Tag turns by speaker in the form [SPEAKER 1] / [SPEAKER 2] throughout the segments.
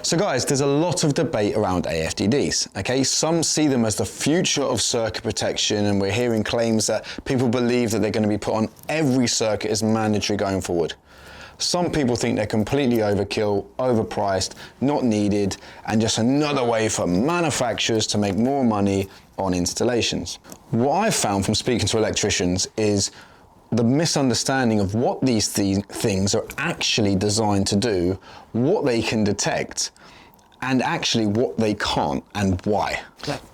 [SPEAKER 1] So guys, there's a lot of debate around AFDDs, okay? Some see them as the future of circuit protection, and we're hearing claims that people believe that they're going to be put on every circuit as mandatory going forward. Some people think they're completely overkill, overpriced, not needed, and just another way for manufacturers to make more money on installations. What I've found from speaking to electricians is the misunderstanding of what these things are actually designed to do, what they can detect, and actually what they can't and why.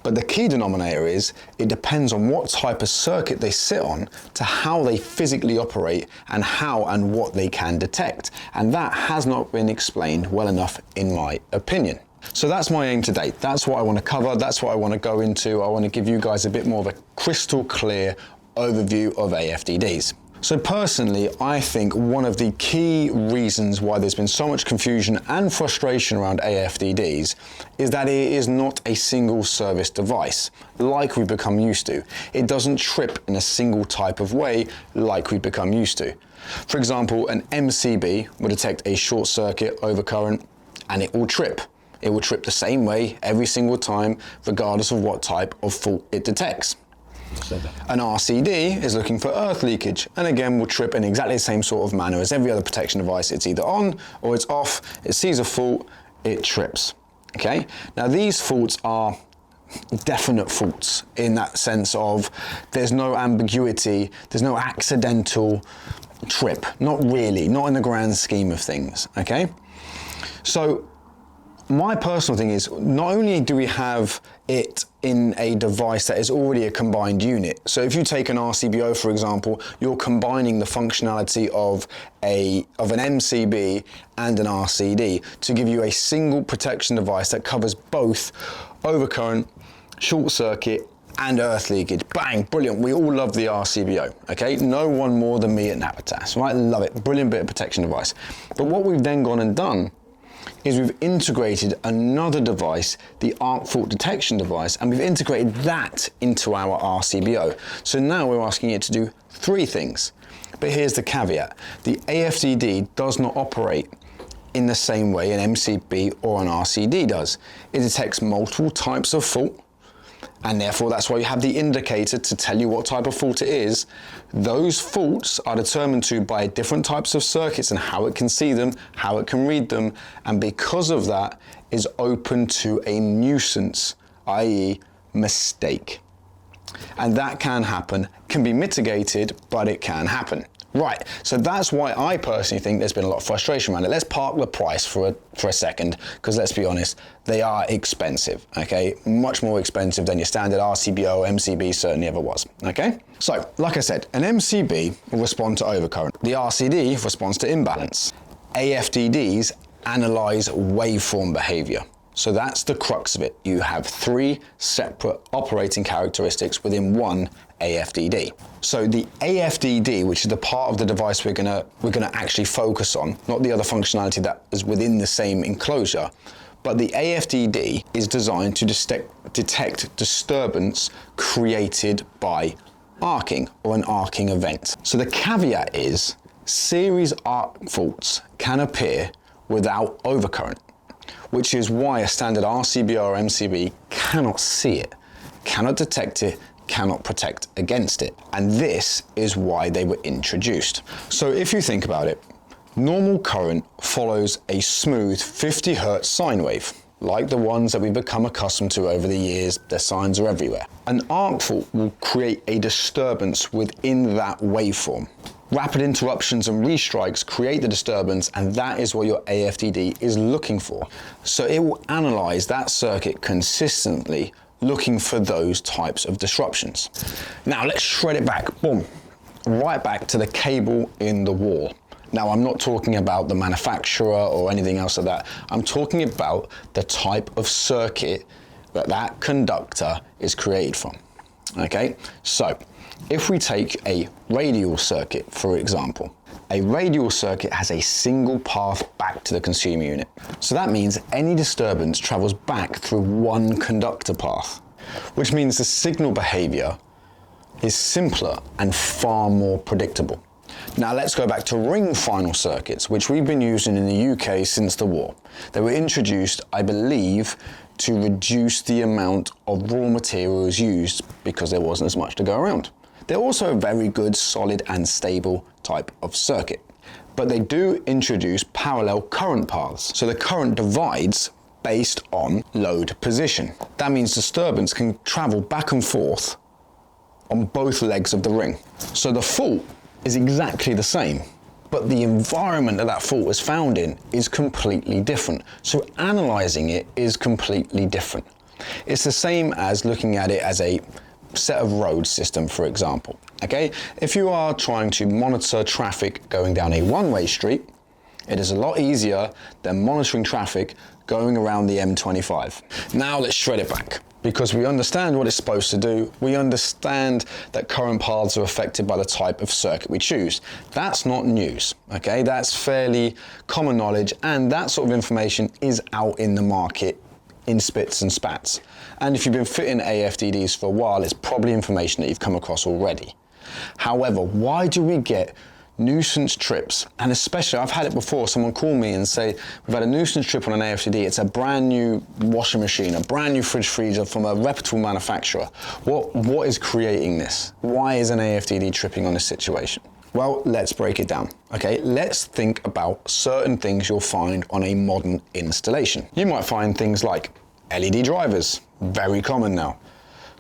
[SPEAKER 1] But the key denominator is it depends on what type of circuit they sit on to how they physically operate and how and what they can detect. And that has not been explained well enough in my opinion. So that's my aim today. That's what I want to cover. That's what I want to go into. I want to give you guys a bit more of a crystal clear overview of AFDDs. So personally, I think one of the key reasons why there's been so much confusion and frustration around AFDDs is that it is not a single service device like we've become used to. It doesn't trip in a single type of way like we've become used to. For example, an MCB will detect a short circuit overcurrent and it will trip. It will trip the same way every single time, regardless of what type of fault it detects. An RCD is looking for earth leakage, and again will trip in exactly the same sort of manner as every other protection device. It's either on or it's off. It sees a fault, it trips. Okay? Now these faults are definite faults in that sense of there's no ambiguity, there's no accidental trip. Not really, not in the grand scheme of things. Okay? So my personal thing is, not only do we have it in a device that is already a combined unit. So if you take an RCBO, for example, you're combining the functionality of an MCB and an RCD to give you a single protection device that covers both overcurrent, short circuit, and earth leakage. Bang, brilliant. We all love the RCBO, okay? No one more than me at Navitas, right? Love it. Brilliant bit of protection device. But what we've then gone and done is we've integrated another device, the arc fault detection device, and we've integrated that into our RCBO. So now we're asking it to do three things. But here's the caveat. The AFDD does not operate in the same way an MCB or an RCD does. It detects multiple types of fault, and therefore that's why you have the indicator to tell you what type of fault it is. Those faults are determined by different types of circuits and how it can see them, how it can read them, and because of that is open to a nuisance, i.e. mistake. And that can happen, can be mitigated, but it can happen. Right, so that's why I personally think there's been a lot of frustration around it. Let's park the price for a second, because let's be honest, they are expensive, okay? Much more expensive than your standard RCBO, MCB certainly ever was, okay? So, like I said, an MCB will respond to overcurrent. The RCD responds to imbalance. AFDDs analyze waveform behavior. So that's the crux of it. You have three separate operating characteristics within one AFDD. So the AFDD, which is the part of the device we're gonna actually focus on, not the other functionality that is within the same enclosure, but the AFDD is designed to detect disturbance created by arcing or an arcing event. So the caveat is series arc faults can appear without overcurrent, which is why a standard RCBO or MCB cannot see it, cannot detect it, cannot protect against it. And this is why they were introduced. So if you think about it, normal current follows a smooth 50 Hertz sine wave, like the ones that we've become accustomed to over the years. Their signs are everywhere. An arc fault will create a disturbance within that waveform. Rapid interruptions and restrikes create the disturbance, and that is what your AFDD is looking for. So it will analyze that circuit consistently, looking for those types of disruptions. Now let's shred it back, boom, right back to the cable in the wall. Now I'm not talking about the manufacturer or anything else like that. I'm talking about the type of circuit that that conductor is created from. Okay, so if we take a radial circuit, for example, a radial circuit has a single path back to the consumer unit. So that means any disturbance travels back through one conductor path, which means the signal behavior is simpler and far more predictable. Now let's go back to ring final circuits, which we've been using in the UK since the war. They were introduced, I believe, to reduce the amount of raw materials used because there wasn't as much to go around. They're also a very good, solid and stable type of circuit. But they do introduce parallel current paths. So the current divides based on load position. That means disturbance can travel back and forth on both legs of the ring. So the fault is exactly the same, but the environment that fault is found in is completely different. So analysing it is completely different. It's the same as looking at it as a set of road system, for example. Okay, if you are trying to monitor traffic going down a one-way street, it is a lot easier than monitoring traffic going around the M25. Now let's shred it back. Because we understand what it's supposed to do, we understand that current paths are affected by the type of circuit we choose. That's not news, okay? That's fairly common knowledge, and that sort of information is out in the market in spits and spats. And if you've been fitting AFDDs for a while, it's probably information that you've come across already. However, why do we get nuisance trips? And especially, I've had it before, someone call me and say, we've had a nuisance trip on an AFDD, it's a brand new washing machine, a brand new fridge freezer from a reputable manufacturer. What is creating this? Why is an AFDD tripping on this situation? Well, let's break it down, okay? Let's think about certain things you'll find on a modern installation. You might find things like LED drivers, very common now.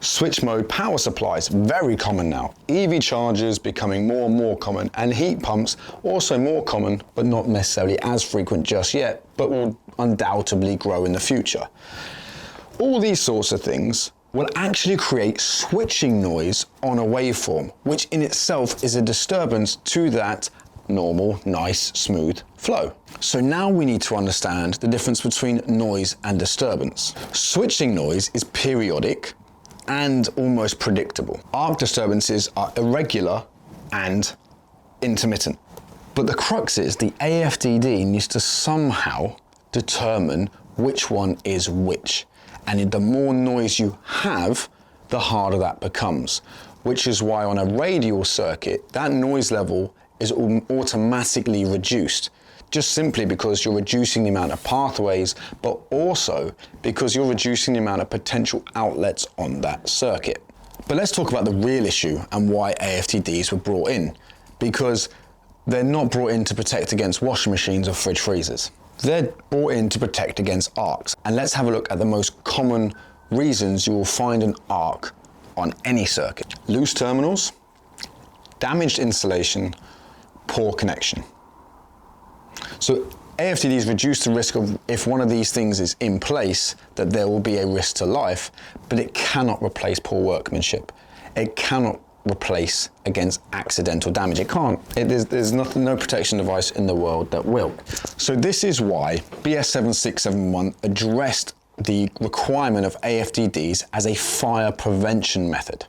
[SPEAKER 1] Switch mode power supplies, very common now. EV chargers becoming more and more common, and heat pumps also more common, but not necessarily as frequent just yet, but will undoubtedly grow in the future. All these sorts of things will actually create switching noise on a waveform, which in itself is a disturbance to that normal, nice, smooth flow. So now we need to understand the difference between noise and disturbance. Switching noise is periodic and almost predictable. Arc disturbances are irregular and intermittent. But the crux is the AFDD needs to somehow determine which one is which. And the more noise you have, the harder that becomes. Which is why on a radial circuit, that noise level is automatically reduced. Just simply because you're reducing the amount of pathways, but also because you're reducing the amount of potential outlets on that circuit. But let's talk about the real issue and why AFDDs were brought in, because they're not brought in to protect against washing machines or fridge freezers. They're brought in to protect against arcs. And let's have a look at the most common reasons you will find an arc on any circuit. Loose terminals, damaged insulation, poor connection. So AFDDs reduce the risk of, if one of these things is in place, that there will be a risk to life, but it cannot replace poor workmanship. It cannot replace against accidental damage. It can't. There's no protection device in the world that will. So this is why BS 7671 addressed the requirement of AFDDs as a fire prevention method.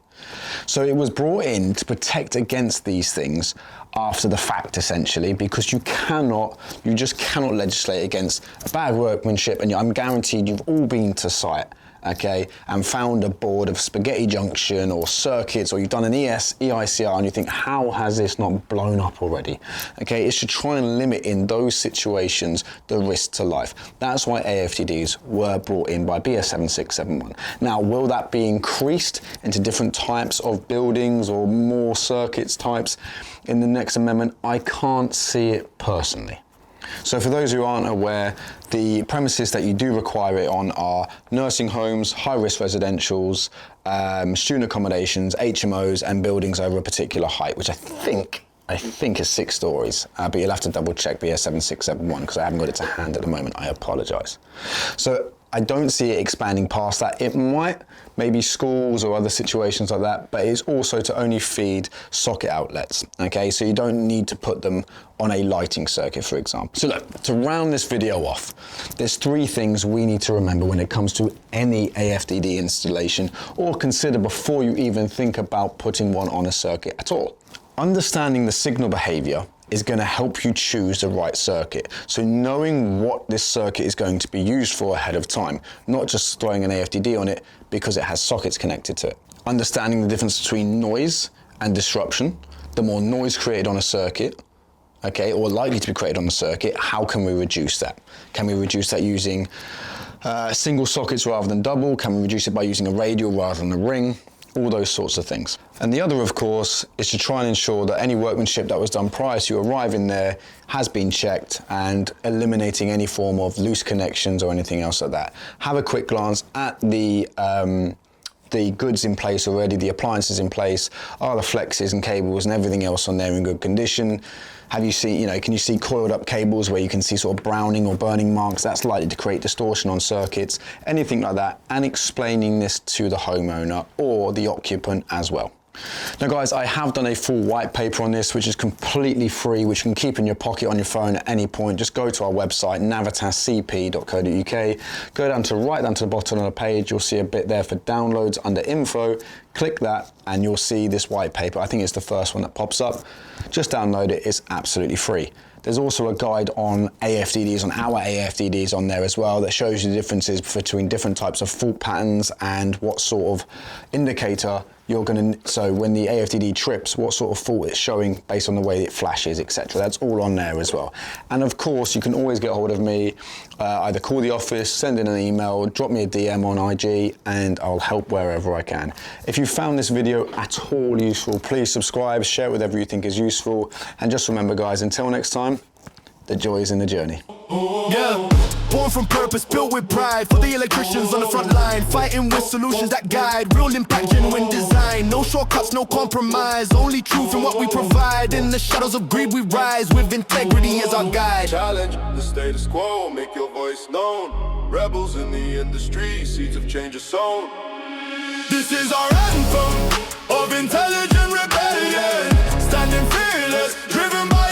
[SPEAKER 1] So it was brought in to protect against these things after the fact, essentially, because you just cannot legislate against bad workmanship. And I'm guaranteed you've all been to site, okay, and found a board of spaghetti junction or circuits, or you've done an EICR and you think, how has this not blown up already? Okay, it should try and limit in those situations the risk to life. That's why AFDDs were brought in by BS 7671. Now, will that be increased into different types of buildings or more circuits types in the next amendment? I can't see it personally. So for those who aren't aware, the premises that you do require it on are nursing homes, high-risk residentials, student accommodations, HMOs, and buildings over a particular height, which I think is 6 stories, but you'll have to double check BS 7671 because I haven't got it to hand at the moment. I apologise. So I don't see it expanding past that. It might, maybe schools or other situations like that, but it's also to only feed socket outlets, okay? So you don't need to put them on a lighting circuit, for example. So look, to round this video off, there's 3 things we need to remember when it comes to any AFDD installation or consider before you even think about putting one on a circuit at all. Understanding the signal behavior is going to help you choose the right circuit. So knowing what this circuit is going to be used for ahead of time, not just throwing an AFDD on it because it has sockets connected to it. Understanding the difference between noise and disruption. the more noise created on a circuit, okay, or likely to be created on the circuit, how can we reduce that? Can we reduce that using single sockets rather than double? Can we reduce it by using a radial rather than a ring? All those sorts of things. And the other, of course, is to try and ensure that any workmanship that was done prior to you arriving there has been checked, and eliminating any form of loose connections or anything else like that. Have a quick glance at the goods in place already, the appliances in place. Are the flexes and cables and everything else on there in good condition? Have you seen, can you see coiled up cables where you can see sort of browning or burning marks? That's likely to create distortion on circuits, anything like that, and explaining this to the homeowner or the occupant as well. Now guys, I have done a full white paper on this, which is completely free, which you can keep in your pocket on your phone at any point. Just go to our website, navitascp.co.uk, go down to right down to the bottom of the page. You'll see a bit there for downloads under info. Click that and you'll see this white paper. I think it's the first one that pops up. Just download it, it's absolutely free. There's also a guide on AFDDs, on our AFDDs on there as well, that shows you the differences between different types of fault patterns and what sort of indicator you're going to, so when the AFDD trips, what sort of fault it's showing based on the way it flashes, etc. That's all on there as well. And of course, you can always get hold of me, either call the office, send in an email, drop me a DM on IG, and I'll help wherever I can. If you found this video at all useful, please subscribe, share it with whoever you think is useful, and just remember guys, until next time, the joy is in the journey.
[SPEAKER 2] Yeah. Born from purpose, built with pride. For the electricians on the front line, fighting with solutions that guide. Real impact, genuine design. No shortcuts, no compromise. Only truth in what we provide. In the shadows of greed we rise, with integrity as our guide.
[SPEAKER 3] Challenge the status quo, make your voice known. Rebels in the industry, seeds of change are sown.
[SPEAKER 2] This is our anthem of intelligent rebellion. Standing fearless, driven by